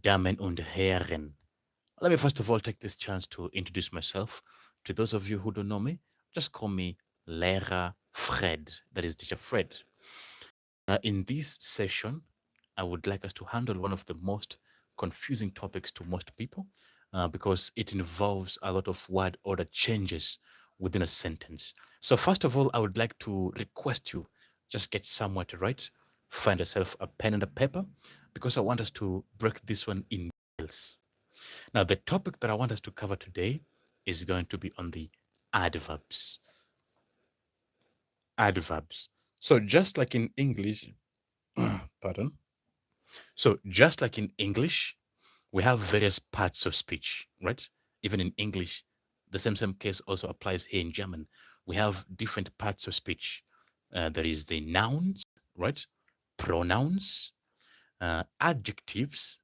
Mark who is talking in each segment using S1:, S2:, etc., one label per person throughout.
S1: Damen und Herren. Let me first of all take this chance to introduce myself. To those of you who don't know me, just call me Lehrer Fred, that is Teacher Fred. In this session, I would like us to handle one of the most confusing topics to most people because it involves a lot of word order changes within a sentence. So first of all, I would like to request you just get somewhere to write, find yourself a pen and a paper because I want us to break this one in details. Now, the topic that I want us to cover today is going to be on the adverbs. Adverbs. So just like in English, pardon. So just like in English, we have various parts of speech, right? Even in English, the same case also applies here in German. We have different parts of speech. There is the nouns, right? Pronouns, adjectives,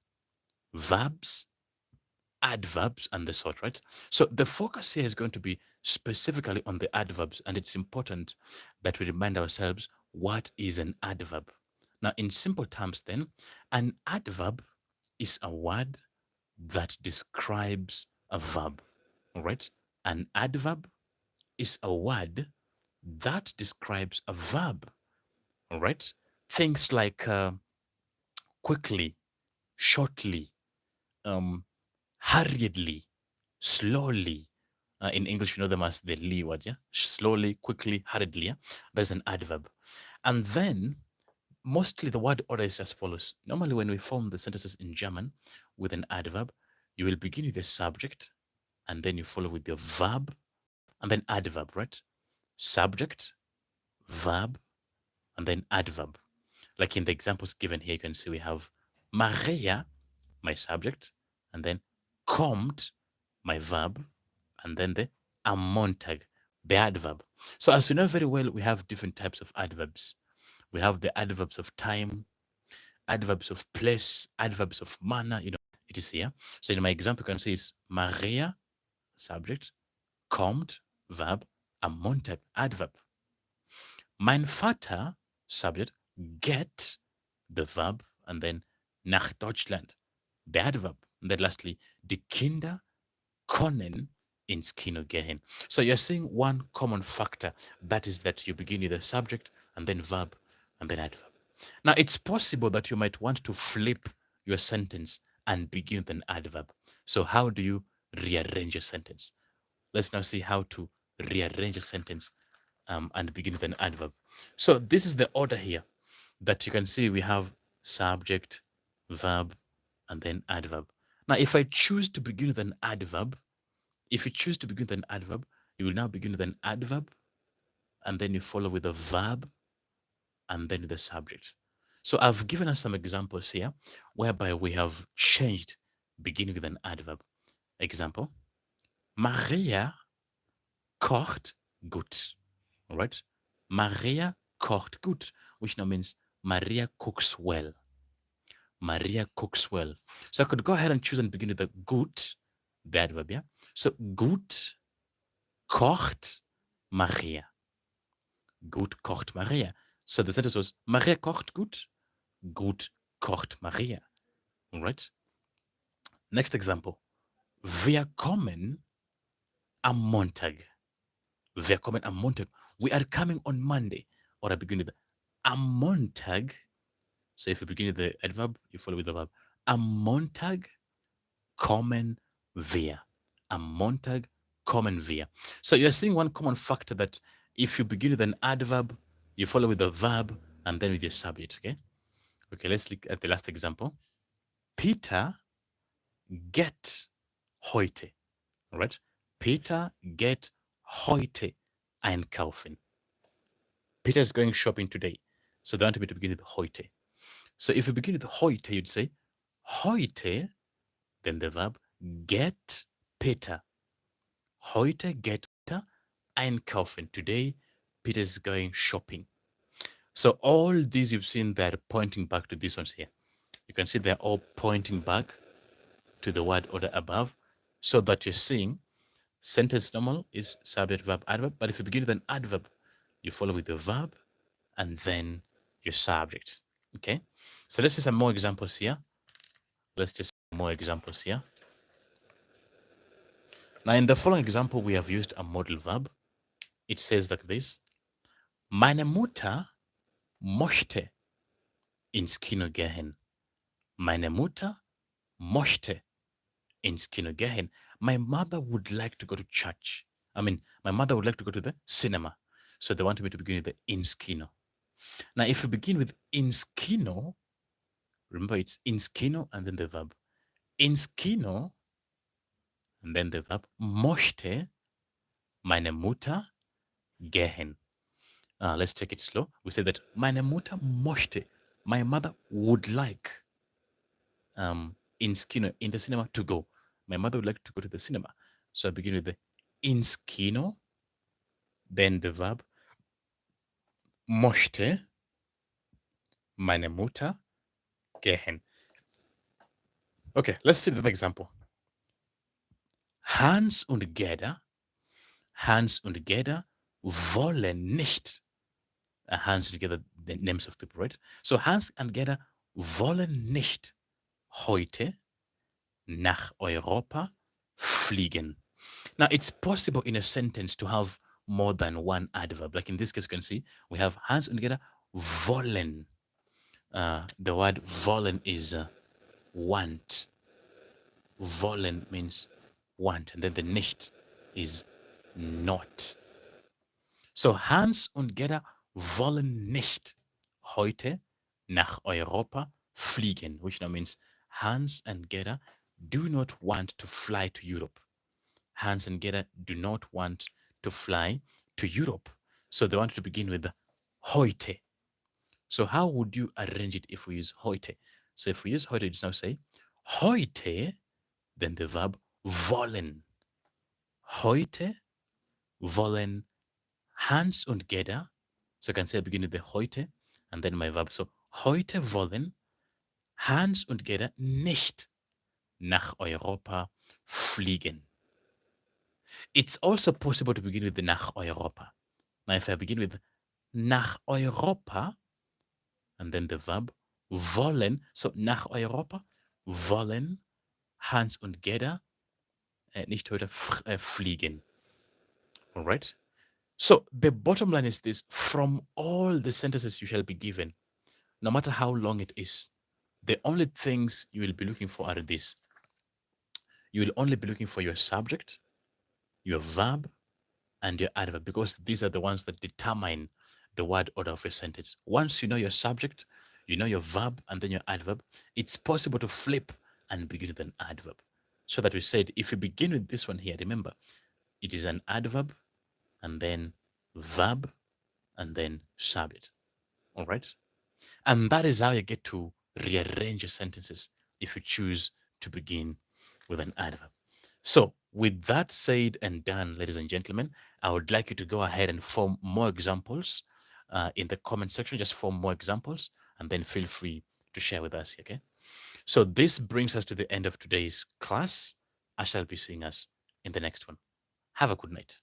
S1: verbs, adverbs, and the sort, right? So the focus here is going to be specifically on the adverbs, and it's important that we remind ourselves what is an adverb. Now, in simple terms, then, an adverb is a word that describes a verb, all right? An adverb is a word that describes a verb, all right? Things like quickly, shortly, um, hurriedly, slowly. In English, you know them as the li words, yeah? Slowly, quickly, hurriedly, yeah? There's an adverb. And then mostly the word order is as follows. Normally, when we form the sentences in German with an adverb, you will begin with the subject, and then you follow with the verb, and then adverb, right? Subject, verb, and then adverb. Like in the examples given here, you can see we have Maria, my subject, and then kommt, my verb, and then the am Montag, the adverb. So as you know very well, we have different types of adverbs. We have the adverbs of time, adverbs of place, adverbs of manner, it is here. So in my example, you can see is Maria, subject, kommt, verb, am Montag, adverb. Mein Vater, subject, get, the verb, and then nach Deutschland, the adverb. And then lastly, die Kinder können ins Kino gehen. So you're seeing one common factor, that is that you begin with the subject and then verb and then adverb. Now, it's possible that you might want to flip your sentence and begin with an adverb. So how do you rearrange a sentence? Let's now see how to rearrange a sentence and begin with an adverb. So this is the order here that you can see we have subject, verb, and then adverb. Now, if I choose to begin with an adverb, if you choose to begin with an adverb, you will now begin with an adverb, and then you follow with a verb, and then the subject. So I've given us some examples here whereby we have changed beginning with an adverb. Example, Maria kocht gut. All right? Maria kocht gut, which now means Maria cooks well. Maria cooks well. So I could go ahead and choose and begin with the gut, the adverb, yeah? So gut kocht Maria. Gut kocht Maria. So the sentence was Maria kocht gut, gut kocht Maria. All right? Next example. Wir kommen am Montag. Wir kommen am Montag. We are coming on Monday. Or I begin with am Montag. So if you begin with the adverb, you follow with the verb. Am Montag kommen wir. Am Montag kommen wir. So you're seeing one common factor that if you begin with an adverb, you follow with the verb and then with your subject, okay? Okay, let's look at the last example. Peter geht heute. All right? Peter geht heute einkaufen. Peter is going shopping today. So they want to begin with heute. So if you begin with heute, you'd say heute, then the verb get Peter. Heute geht Peter einkaufen. Today, Peter is going shopping. So all these you've seen, they're pointing back to these ones here. You can see they're all pointing back to the word order above, so that you're seeing sentence normal is subject, verb, adverb. But if you begin with an adverb, you follow with the verb and then your subject. Okay? So let's see some more examples here. Let's just more examples here. Now, in the following example, we have used a modal verb. It says like this: Meine Mutter möchte ins Kino gehen. Meine Mutter möchte ins Kino gehen. My mother would like to go to church. My mother would like to go to the cinema. So they want me to begin with the ins Kino. Now, if we begin with ins Kino, remember it's ins Kino and then the verb. Ins Kino and then the verb. Möchte meine Mutter gehen. Let's take it slow. We say that meine Mutter möchte. My mother would like ins Kino, in the cinema, to go. My mother would like to go to the cinema. So I begin with the ins Kino, then the verb möchte meine Mutter gehen. Okay, let's see the example. Hans und Gerda wollen nicht. Hans together, the names of people, right? So Hans and Gerda wollen nicht heute nach Europa fliegen. Now, it's possible in a sentence to have more than one adverb. Like in this case, you can see we have Hans und Gerda wollen. The word wollen is want. Wollen means want, and then the nicht is not. So Hans und Gerda wollen nicht heute nach Europa fliegen, which now means Hans and Gerda do not want to fly to Europe. Hans and Gerda do not want to fly to Europe. So they want to begin with heute. So how would you arrange it if we use heute? So if we use heute, just now say heute, then the verb wollen. Heute wollen Hans und Gerda. So I can say begin with the heute and then my verb. So heute wollen Hans und Gerda nicht nach Europa fliegen. It's also possible to begin with the nach Europa. Now if I begin with nach Europa and then the verb wollen, so nach Europa wollen Hans und Gerda nicht heute fliegen. All right? So the bottom line is this: from all the sentences you shall be given, no matter how long it is, the only things you will be looking for are these. You will only be looking for your subject, your verb, and your adverb, because these are the ones that determine the word order of a sentence. Once you know your subject, you know your verb, and then your adverb, it's possible to flip and begin with an adverb. So that we said, if you begin with this one here, remember, it is an adverb, and then verb, and then subject. All right? And that is how you get to rearrange your sentences if you choose to begin with an adverb. So, with that said and done, ladies and gentlemen, I would like you to go ahead and form more examples in the comment section. Just form more examples and then feel free to share with us, okay? So, this brings us to the end of today's class. I shall be seeing us in the next one. Have a good night.